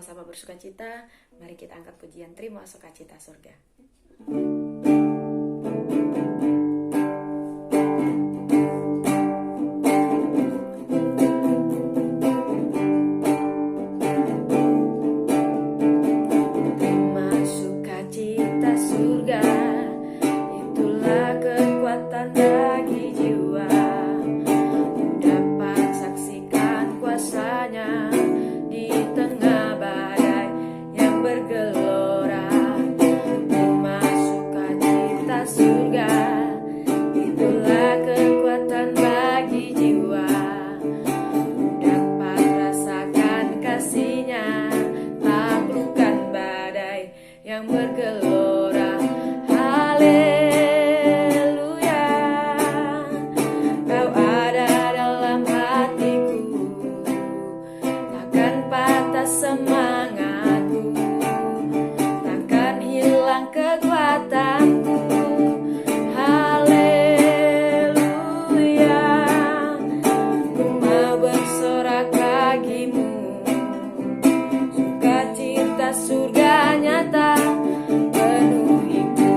sama-sama bersukacita. Mari kita angkat pujian terima sukacita surga. Terima sukacita surga, itulah kekuatan bagi jiwa. Dapat saksikan kuasanya di tengah badai yang bergelora. Terima sukacita surga, itulah kekuatan bagi jiwa. Dapat rasakan kasihnya, taklukkan badai yang bergelora. Haleluya, Kau ada dalam hatiku, takkan patah semangatku, takkan hilang kekuatanku. Haleluya, ku mau bersorak bagimu, sukacita surga nyata penuhiku.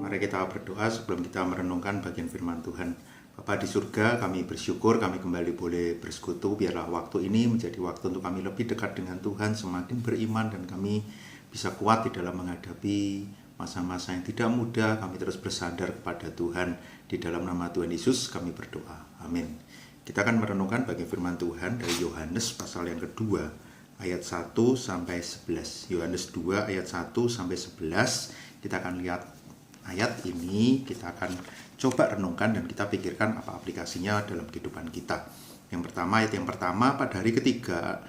Mari kita berdoa sebelum kita merenungkan bagian firman Tuhan. Bapa di surga, kami bersyukur kami kembali boleh bersekutu. Biarlah waktu ini menjadi waktu untuk kami lebih dekat dengan Tuhan, semakin beriman, dan kami bisa kuat di dalam menghadapi masa-masa yang tidak mudah. Kami terus bersandar kepada Tuhan. Di dalam nama Tuhan Yesus kami berdoa. Amin. Kita akan merenungkan bagian firman Tuhan dari Yohanes pasal yang kedua, ayat 1 sampai 11. Yohanes 2 ayat 1 sampai 11. Kita akan lihat ayat ini, kita akan coba renungkan dan kita pikirkan apa aplikasinya dalam kehidupan kita. Yang pertama, ayat yang pertama, pada hari ketiga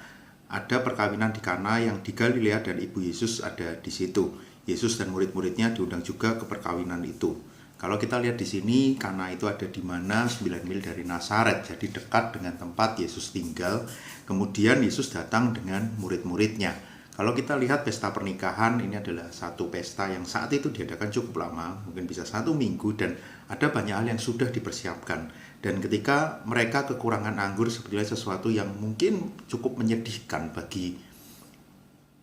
ada perkawinan di Kana yang di Galilea dan ibu Yesus ada di situ. Yesus dan murid-muridnya diundang juga ke perkawinan itu. Kalau kita lihat di sini, Kana itu ada di mana? 9 mil dari Nazaret, jadi dekat dengan tempat Yesus tinggal. Kemudian Yesus datang dengan murid-muridnya. Kalau kita lihat pesta pernikahan, ini adalah satu pesta yang saat itu diadakan cukup lama, mungkin bisa 1 minggu, dan ada banyak hal yang sudah dipersiapkan. Dan ketika mereka kekurangan anggur, sebetulnya sesuatu yang mungkin cukup menyedihkan bagi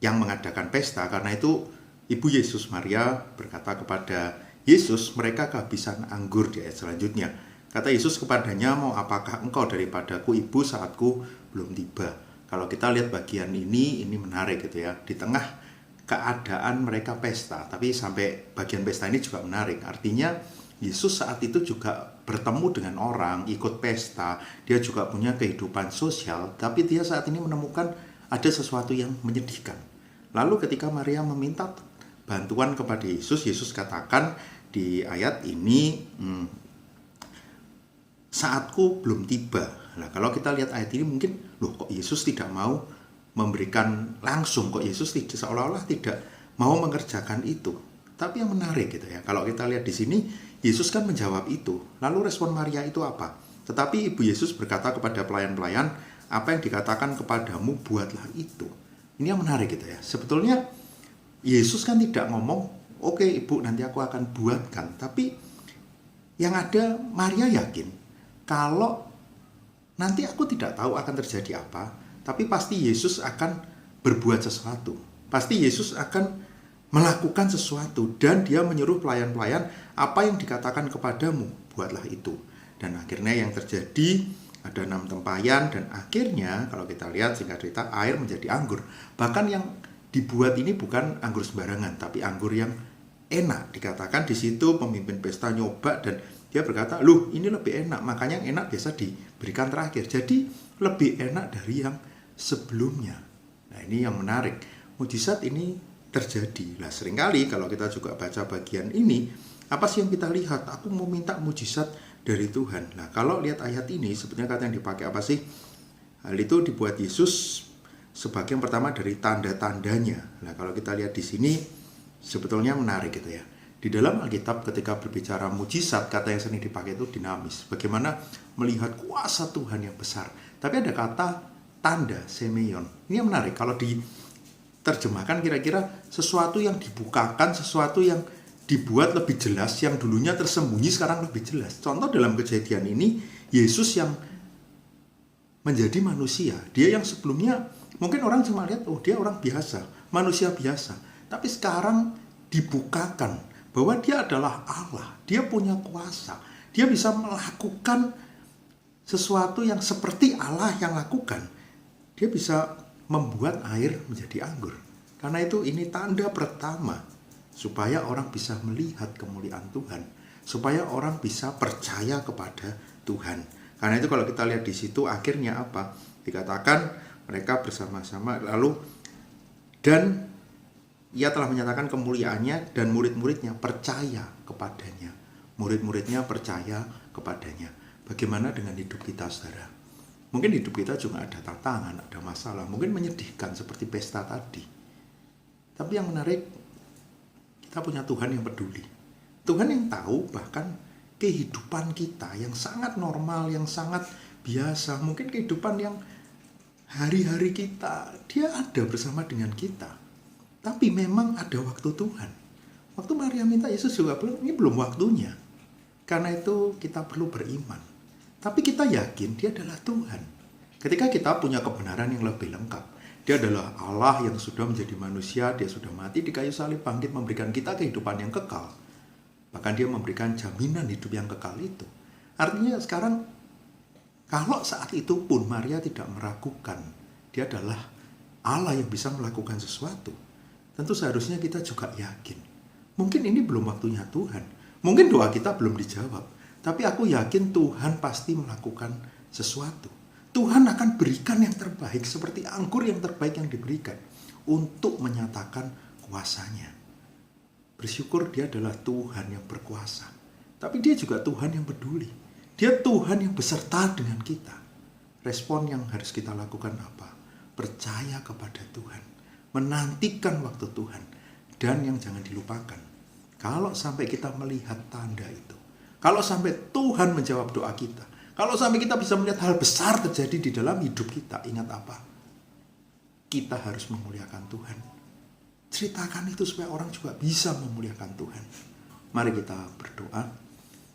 yang mengadakan pesta. Karena itu ibu Yesus Maria berkata kepada Yesus, mereka kehabisan anggur di ayat selanjutnya. Kata Yesus kepadanya, mau apakah engkau daripadaku, ibu, saatku belum tiba. Kalau kita lihat bagian ini menarik gitu ya. Di tengah keadaan mereka pesta, tapi sampai bagian pesta ini juga menarik. Artinya Yesus saat itu juga bertemu dengan orang, ikut pesta. Dia juga punya kehidupan sosial, tapi dia saat ini menemukan ada sesuatu yang menyedihkan. Lalu ketika Maria meminta bantuan kepada Yesus, Yesus katakan di ayat ini, saatku belum tiba. Nah, kalau kita lihat ayat ini mungkin, loh kok Yesus tidak mau memberikan langsung, kok Yesus tidak, seolah-olah tidak mau mengerjakan itu. Tapi yang menarik gitu ya, kalau kita lihat di sini, Yesus kan menjawab itu. Lalu respon Maria itu apa? Tetapi ibu Yesus berkata kepada pelayan-pelayan, apa yang dikatakan kepadamu, buatlah itu. Ini yang menarik gitu ya. Sebetulnya Yesus kan tidak ngomong, oke ibu nanti aku akan buatkan. Tapi yang ada Maria yakin, kalau nanti aku tidak tahu akan terjadi apa, tapi pasti Yesus akan berbuat sesuatu. Pasti Yesus akan melakukan sesuatu, dan dia menyuruh pelayan-pelayan, apa yang dikatakan kepadamu, buatlah itu. Dan akhirnya yang terjadi, ada 6 tempayan, dan akhirnya kalau kita lihat singkat cerita, air menjadi anggur. Bahkan yang dibuat ini bukan anggur sembarangan, tapi anggur yang enak. Dikatakan di situ pemimpin pesta nyoba dan dia berkata, loh ini lebih enak, makanya yang enak biasa diberikan terakhir. Jadi lebih enak dari yang sebelumnya. Nah ini yang menarik, mujizat ini terjadi. Nah seringkali kalau kita juga baca bagian ini, apa sih yang kita lihat? Aku mau minta mujizat dari Tuhan. Nah kalau lihat ayat ini, sebetulnya kata yang dipakai apa sih? Hal itu dibuat Yesus sebagai yang pertama dari tanda-tandanya. Nah kalau kita lihat di sini, sebetulnya menarik gitu ya. Di dalam Alkitab ketika berbicara mujizat, kata yang sering dipakai itu dinamis. Bagaimana melihat kuasa Tuhan yang besar. Tapi ada kata tanda, semeion. Ini yang menarik. Kalau diterjemahkan kira-kira sesuatu yang dibukakan, sesuatu yang dibuat lebih jelas, yang dulunya tersembunyi sekarang lebih jelas. Contoh dalam kejadian ini, Yesus yang menjadi manusia. Dia yang sebelumnya mungkin orang cuma lihat, oh dia orang biasa, manusia biasa. Tapi sekarang dibukakan bahwa dia adalah Allah, dia punya kuasa, dia bisa melakukan sesuatu yang seperti Allah yang lakukan. Dia bisa membuat air menjadi anggur. Karena itu ini tanda pertama supaya orang bisa melihat kemuliaan Tuhan, supaya orang bisa percaya kepada Tuhan. Karena itu kalau kita lihat di situ akhirnya apa? Dikatakan mereka bersama-sama lalu dan ia telah menyatakan kemuliaannya dan murid-muridnya percaya kepadanya. Murid-muridnya percaya kepadanya. Bagaimana dengan hidup kita, saudara? Mungkin hidup kita juga ada tantangan, ada masalah, mungkin menyedihkan seperti pesta tadi. Tapi yang menarik, kita punya Tuhan yang peduli. Tuhan yang tahu bahkan kehidupan kita yang sangat normal, yang sangat biasa, mungkin kehidupan yang hari-hari kita, dia ada bersama dengan kita. Tapi memang ada waktu Tuhan. Waktu Maria minta Yesus juga ini belum waktunya. Karena itu kita perlu beriman. Tapi kita yakin dia adalah Tuhan. Ketika kita punya kebenaran yang lebih lengkap, dia adalah Allah yang sudah menjadi manusia, dia sudah mati di kayu salib, bangkit memberikan kita kehidupan yang kekal. Bahkan dia memberikan jaminan hidup yang kekal itu. Artinya sekarang, kalau saat itu pun Maria tidak meragukan, dia adalah Allah yang bisa melakukan sesuatu. Tentu seharusnya kita juga yakin. Mungkin ini belum waktunya Tuhan. Mungkin doa kita belum dijawab. Tapi aku yakin Tuhan pasti melakukan sesuatu. Tuhan akan berikan yang terbaik seperti anggur yang terbaik yang diberikan untuk menyatakan kuasanya. Bersyukur dia adalah Tuhan yang berkuasa. Tapi dia juga Tuhan yang peduli. Dia Tuhan yang beserta dengan kita. Respon yang harus kita lakukan apa? Percaya kepada Tuhan. Menantikan waktu Tuhan. Dan yang jangan dilupakan, kalau sampai kita melihat tanda itu, kalau sampai Tuhan menjawab doa kita, kalau sampai kita bisa melihat hal besar terjadi di dalam hidup kita, ingat apa? Kita harus memuliakan Tuhan. Ceritakan itu supaya orang juga bisa memuliakan Tuhan. Mari kita berdoa.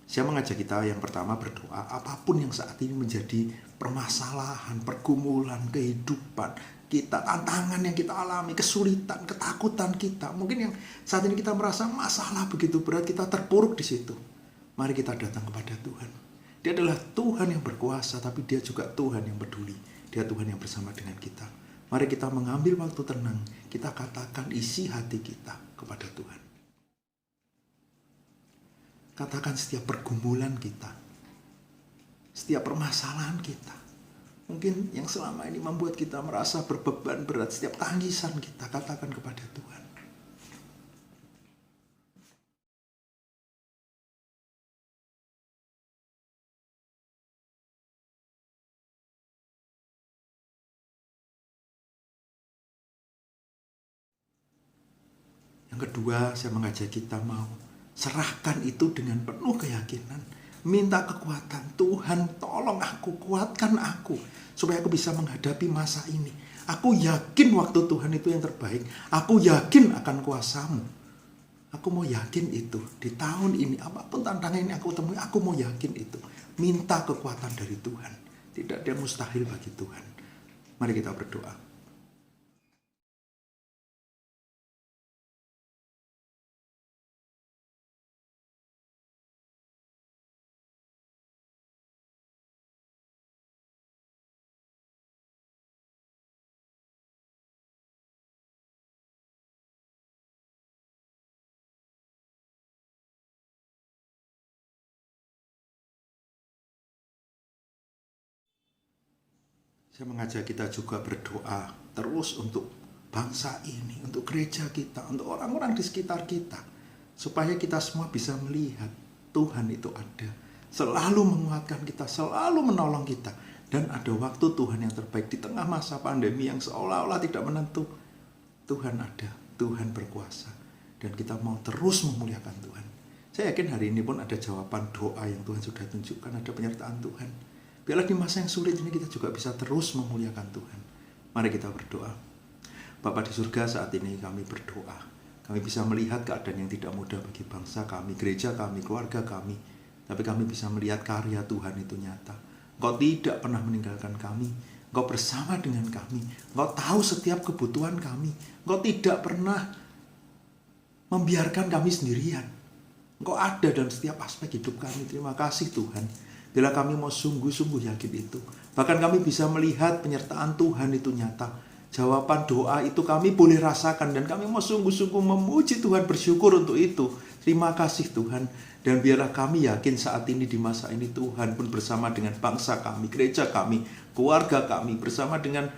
Saya mengajak kita yang pertama berdoa, apapun yang saat ini menjadi permasalahan, pergumulan, kehidupan kita, tantangan yang kita alami, kesulitan, ketakutan kita. Mungkin yang saat ini kita merasa masalah begitu berat, kita terpuruk di situ. Mari kita datang kepada Tuhan. Dia adalah Tuhan yang berkuasa, tapi dia juga Tuhan yang peduli. Dia Tuhan yang bersama dengan kita. Mari kita mengambil waktu tenang, kita katakan isi hati kita kepada Tuhan. Katakan setiap pergumulan kita, setiap permasalahan kita. Mungkin yang selama ini membuat kita merasa berbeban berat, setiap tangisan kita katakan kepada Tuhan. Yang kedua, saya mengajak kita mau serahkan itu dengan penuh keyakinan. Minta kekuatan. Tuhan, tolong aku, kuatkan aku, supaya aku bisa menghadapi masa ini. Aku yakin waktu Tuhan itu yang terbaik. Aku yakin akan kuasamu. Aku mau yakin itu. Di tahun ini, apapun tantangan yang aku temui, aku mau yakin itu. Minta kekuatan dari Tuhan. Tidak ada yang mustahil bagi Tuhan. Mari kita berdoa. Saya mengajak kita juga berdoa terus untuk bangsa ini, untuk gereja kita, untuk orang-orang di sekitar kita. Supaya kita semua bisa melihat Tuhan itu ada. Selalu menguatkan kita, selalu menolong kita. Dan ada waktu Tuhan yang terbaik di tengah masa pandemi yang seolah-olah tidak menentu. Tuhan ada, Tuhan berkuasa. Dan kita mau terus memuliakan Tuhan. Saya yakin hari ini pun ada jawaban doa yang Tuhan sudah tunjukkan, ada penyertaan Tuhan. Biarlah di masa yang sulit ini kita juga bisa terus memuliakan Tuhan. Mari kita berdoa. Bapa di surga, saat ini kami berdoa. Kami bisa melihat keadaan yang tidak mudah bagi bangsa kami, gereja kami, keluarga kami. Tapi kami bisa melihat karya Tuhan itu nyata. Engkau tidak pernah meninggalkan kami. Engkau bersama dengan kami. Engkau tahu setiap kebutuhan kami. Engkau tidak pernah membiarkan kami sendirian. Engkau ada dalam setiap aspek hidup kami. Terima kasih Tuhan. Bila kami mau sungguh-sungguh yakin itu. Bahkan kami bisa melihat penyertaan Tuhan itu nyata. Jawaban doa itu kami boleh rasakan. Dan kami mau sungguh-sungguh memuji Tuhan, bersyukur untuk itu. Terima kasih Tuhan. Dan biarlah kami yakin saat ini di masa ini Tuhan pun bersama dengan bangsa kami, gereja kami, keluarga kami, bersama dengan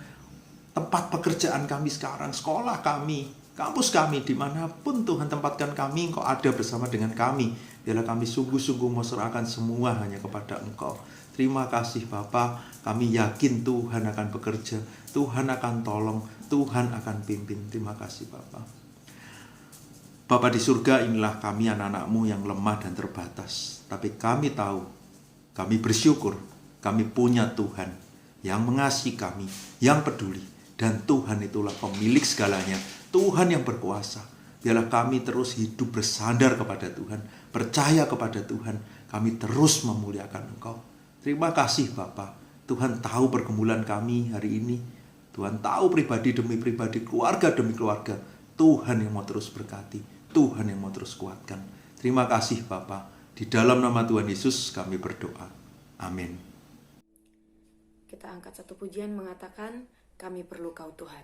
tempat pekerjaan kami sekarang, sekolah kami, kampus kami, dimanapun Tuhan tempatkan kami, Engkau ada bersama dengan kami. Biarlah kami sungguh-sungguh mau serahkan semua hanya kepada Engkau. Terima kasih Bapa, kami yakin Tuhan akan bekerja, Tuhan akan tolong, Tuhan akan pimpin. Terima kasih Bapa. Bapa di surga, inilah kami anak-anak-Mu yang lemah dan terbatas. Tapi kami tahu, kami bersyukur, kami punya Tuhan yang mengasihi kami, yang peduli. Dan Tuhan itulah pemilik segalanya, Tuhan yang berkuasa. Biarlah kami terus hidup bersandar kepada Tuhan, percaya kepada Tuhan. Kami terus memuliakan Engkau. Terima kasih Bapa. Tuhan tahu pergumulan kami hari ini. Tuhan tahu pribadi demi pribadi, keluarga demi keluarga. Tuhan yang mau terus berkati. Tuhan yang mau terus kuatkan. Terima kasih Bapa. Di dalam nama Tuhan Yesus kami berdoa. Amin. Kita angkat satu pujian mengatakan, kami perlu Kau Tuhan.